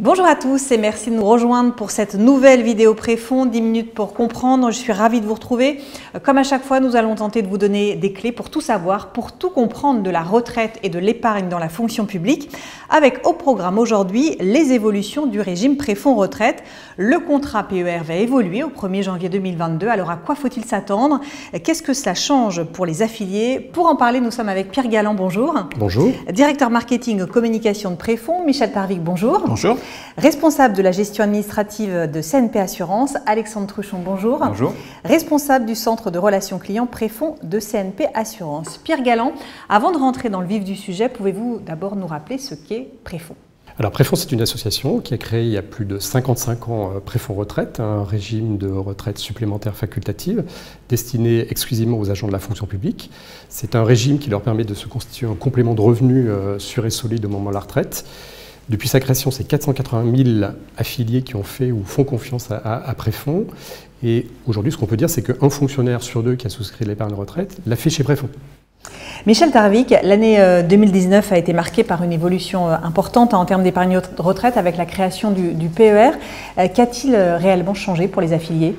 Bonjour à tous et merci de nous rejoindre pour cette nouvelle vidéo Préfonds, 10 minutes pour comprendre. Je suis ravie de vous retrouver. Comme à chaque fois, nous allons tenter de vous donner des clés pour tout savoir, pour tout comprendre de la retraite et de l'épargne dans la fonction publique. Avec au programme aujourd'hui les évolutions du régime Préfonds retraite. Le contrat PER va évoluer au 1er janvier 2022. Alors à quoi faut-il s'attendre? Qu'est-ce que cela change pour les affiliés? Pour en parler, nous sommes avec Pierre Galland, bonjour. Bonjour. Directeur marketing communication de Préfonds, Michel Tarvic, bonjour. Bonjour. Responsable de la gestion administrative de CNP Assurance, Alexandre Truchon, bonjour. Bonjour. Responsable du centre de relations clients Préfonds de CNP Assurance. Pierre Galland, avant de rentrer dans le vif du sujet, pouvez-vous d'abord nous rappeler ce qu'est Préfonds? Alors Préfonds, c'est une association qui a créé il y a plus de 55 ans Préfonds Retraite, un régime de retraite supplémentaire facultative destiné exclusivement aux agents de la fonction publique. C'est un régime qui leur permet de se constituer un complément de revenus sûr et solide au moment de la retraite. Depuis sa création, c'est 480 000 affiliés qui ont fait ou font confiance à Préfonds. Et aujourd'hui, ce qu'on peut dire, c'est qu'un fonctionnaire sur deux qui a souscrit l'épargne retraite l'a fait chez Préfonds. Michel Tarvic, l'année 2019 a été marquée par une évolution importante en termes d'épargne retraite avec la création du PER. Qu'a-t-il réellement changé pour les affiliés?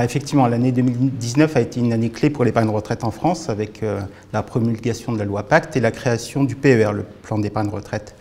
Effectivement, l'année 2019 a été une année clé pour l'épargne retraite en France avec la promulgation de la loi Pacte et la création du PER, le plan d'épargne retraite.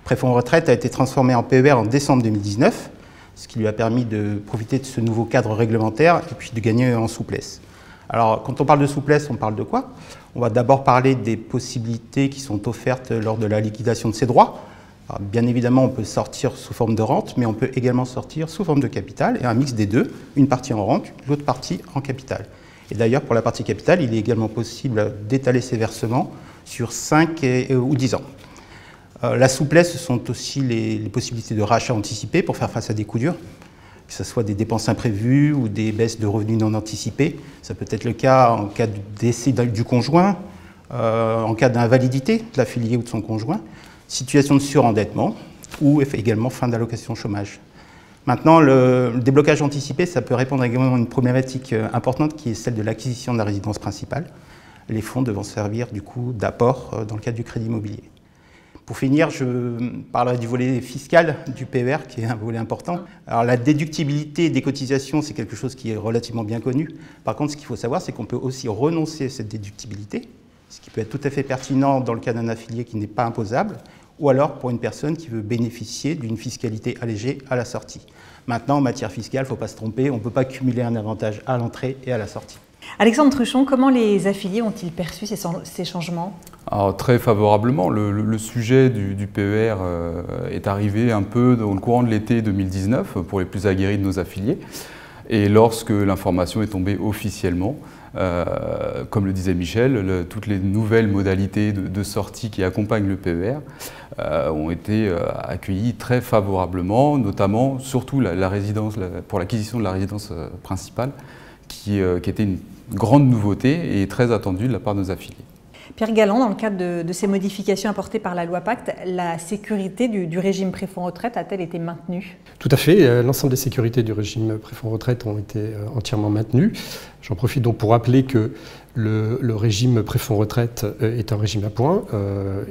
Préfonds retraite a été transformé en PER en décembre 2019, ce qui lui a permis de profiter de ce nouveau cadre réglementaire et puis de gagner en souplesse. Alors, quand on parle de souplesse, on parle de quoi? On va d'abord parler des possibilités qui sont offertes lors de la liquidation de ses droits. Alors, bien évidemment, on peut sortir sous forme de rente, mais on peut également sortir sous forme de capital, et un mix des deux, une partie en rente, l'autre partie en capital. Et d'ailleurs, pour la partie capital, il est également possible d'étaler ses versements sur 5 ou 10 ans. La souplesse, ce sont aussi les possibilités de rachat anticipé pour faire face à des coups durs, que ce soit des dépenses imprévues ou des baisses de revenus non anticipées. Ça peut être le cas en cas de décès du conjoint, en cas d'invalidité de l'affilié ou de son conjoint, situation de surendettement ou également fin d'allocation chômage. Maintenant, le déblocage anticipé, ça peut répondre également à une problématique importante qui est celle de l'acquisition de la résidence principale, les fonds devant servir du coup d'apport dans le cadre du crédit immobilier. Pour finir, je parlerai du volet fiscal du PER, qui est un volet important. Alors, la déductibilité des cotisations, c'est quelque chose qui est relativement bien connu. Par contre, ce qu'il faut savoir, c'est qu'on peut aussi renoncer à cette déductibilité, ce qui peut être tout à fait pertinent dans le cas d'un affilié qui n'est pas imposable, ou alors pour une personne qui veut bénéficier d'une fiscalité allégée à la sortie. Maintenant, en matière fiscale, il ne faut pas se tromper, on ne peut pas cumuler un avantage à l'entrée et à la sortie. Alexandre Truchon, comment les affiliés ont-ils perçu ces changements? Alors, très favorablement. Le sujet du PER est arrivé un peu dans le courant de l'été 2019 pour les plus aguerris de nos affiliés. Et lorsque l'information est tombée officiellement, comme le disait Michel, toutes les nouvelles modalités de sortie qui accompagnent le PER ont été accueillies très favorablement, notamment surtout pour l'acquisition de la résidence principale, qui était une grande nouveauté et très attendue de la part de nos affiliés. Pierre Galland, dans le cadre de ces modifications apportées par la loi Pacte, la sécurité du régime Préfonds retraite a-t-elle été maintenue? Tout à fait. L'ensemble des sécurités du régime Préfonds retraite ont été entièrement maintenues. J'en profite donc pour rappeler que le régime Préfonds retraite est un régime à points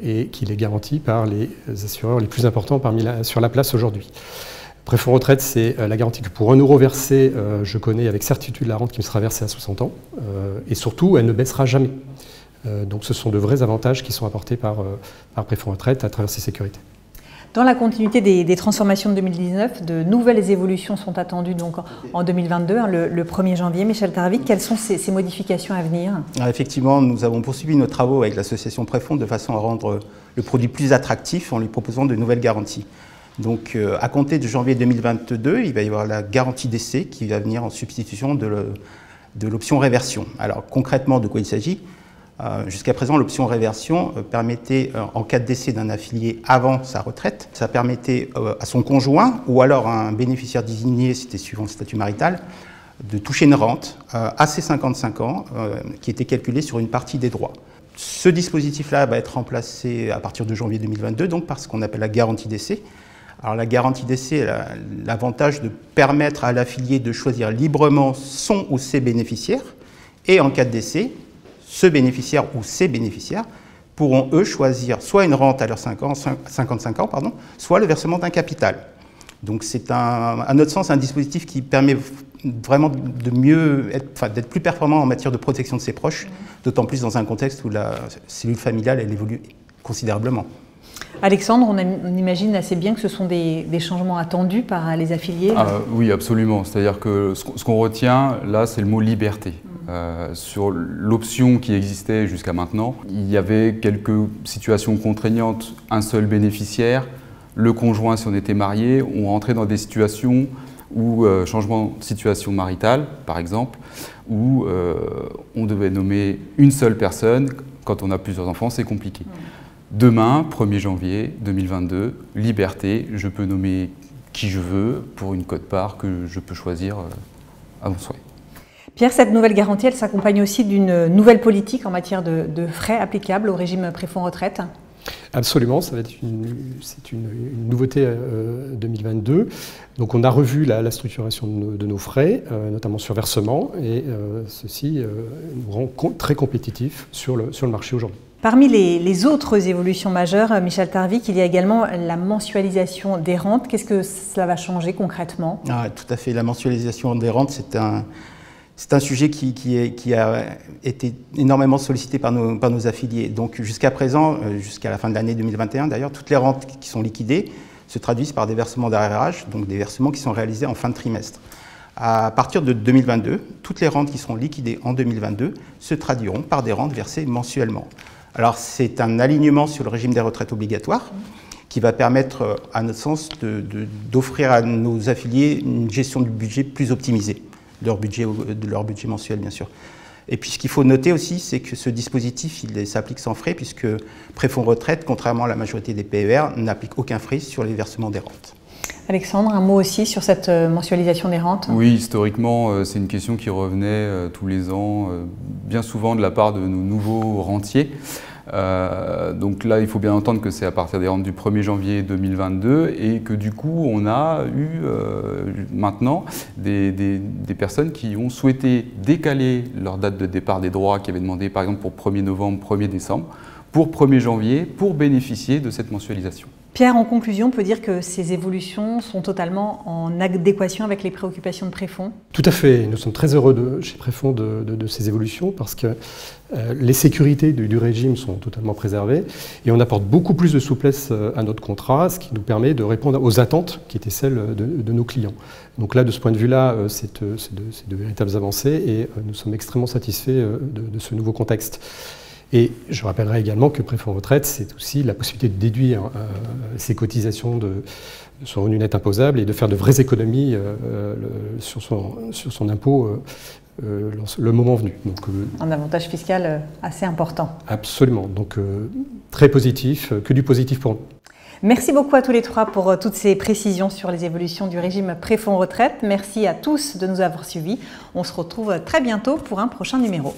et qu'il est garanti par les assureurs les plus importants sur la place aujourd'hui. Préfonds retraite, c'est la garantie que pour 1 € versé, je connais avec certitude la rente qui me sera versée à 60 ans. Et surtout, elle ne baissera jamais. Donc ce sont de vrais avantages qui sont apportés par Préfonds retraite à travers ces sécurités. Dans la continuité des transformations de 2019, de nouvelles évolutions sont attendues donc en 2022, le 1er janvier. Michel Tarvic, quelles sont ces modifications à venir? Effectivement, nous avons poursuivi nos travaux avec l'association Préfonds de façon à rendre le produit plus attractif en lui proposant de nouvelles garanties. Donc, à compter de janvier 2022, il va y avoir la garantie d'essai qui va venir en substitution de l'option réversion. Alors, concrètement, de quoi il s'agit? Jusqu'à présent, l'option réversion permettait, en cas de décès d'un affilié avant sa retraite, ça permettait à son conjoint ou alors à un bénéficiaire désigné, c'était suivant le statut marital, de toucher une rente à ses 55 ans qui était calculée sur une partie des droits. Ce dispositif-là va être remplacé à partir de janvier 2022 donc, par ce qu'on appelle la garantie d'essai. Alors la garantie d'essai a l'avantage de permettre à l'affilié de choisir librement son ou ses bénéficiaires et en cas de décès, ce bénéficiaire ou ces bénéficiaires pourront eux choisir soit une rente à leurs 55 ans, soit le versement d'un capital. Donc c'est à notre sens un dispositif qui permet vraiment d'être plus performant en matière de protection de ses proches, d'autant plus dans un contexte où la cellule familiale elle évolue considérablement. Alexandre, on imagine assez bien que ce sont des changements attendus par les affiliés. Oui, absolument. C'est-à-dire que ce qu'on retient là, c'est le mot liberté. Sur l'option qui existait jusqu'à maintenant, il y avait quelques situations contraignantes, un seul bénéficiaire, le conjoint si on était marié, on rentrait dans des situations où, changement de situation maritale par exemple, où on devait nommer une seule personne. Quand on a plusieurs enfants, c'est compliqué. Demain, 1er janvier 2022, liberté, je peux nommer qui je veux pour une quote-part que je peux choisir à mon souhait. Pierre, cette nouvelle garantie, elle s'accompagne aussi d'une nouvelle politique en matière de frais applicables au régime préfonds retraite. Absolument, c'est une nouveauté 2022. Donc on a revu la structuration de nos frais, notamment sur versement, et ceci nous rend très compétitifs sur le marché aujourd'hui. Parmi les autres évolutions majeures, Michel Tarvik, il y a également la mensualisation des rentes. Qu'est-ce que cela va changer concrètement? Tout à fait, la mensualisation des rentes, c'est un sujet qui a été énormément sollicité par nos affiliés. Donc jusqu'à présent, jusqu'à la fin de l'année 2021 d'ailleurs, toutes les rentes qui sont liquidées se traduisent par des versements d'arrérage, donc des versements qui sont réalisés en fin de trimestre. À partir de 2022, toutes les rentes qui seront liquidées en 2022 se traduiront par des rentes versées mensuellement. Alors c'est un alignement sur le régime des retraites obligatoires qui va permettre, à notre sens, d'offrir à nos affiliés une gestion du budget plus optimisée. De leur budget mensuel, bien sûr. Et puis, ce qu'il faut noter aussi, c'est que ce dispositif, il s'applique sans frais, puisque Préfonds Retraite, contrairement à la majorité des PER, n'applique aucun frais sur les versements des rentes. Alexandre, un mot aussi sur cette mensualisation des rentes? Oui, historiquement, c'est une question qui revenait tous les ans, bien souvent de la part de nos nouveaux rentiers. Donc là, il faut bien entendre que c'est à partir des rentes du 1er janvier 2022 et que du coup, on a eu maintenant des personnes qui ont souhaité décaler leur date de départ des droits, qui avaient demandé par exemple pour 1er novembre, 1er décembre, pour 1er janvier, pour bénéficier de cette mensualisation. Pierre, en conclusion, on peut dire que ces évolutions sont totalement en adéquation avec les préoccupations de Préfonds? Tout à fait. Nous sommes très heureux chez Préfonds de ces évolutions parce que les sécurités du régime sont totalement préservées et on apporte beaucoup plus de souplesse à notre contrat, ce qui nous permet de répondre aux attentes qui étaient celles de nos clients. Donc là, de ce point de vue-là, c'est de véritables avancées et nous sommes extrêmement satisfaits de ce nouveau contexte. Et je rappellerai également que Préfonds Retraite, c'est aussi la possibilité de déduire ses cotisations de son revenu net imposable et de faire de vraies économies sur son impôt le moment venu. Donc, un avantage fiscal assez important. Absolument. Donc très positif, que du positif pour nous. Merci beaucoup à tous les trois pour toutes ces précisions sur les évolutions du régime Préfonds Retraite. Merci à tous de nous avoir suivis. On se retrouve très bientôt pour un prochain numéro.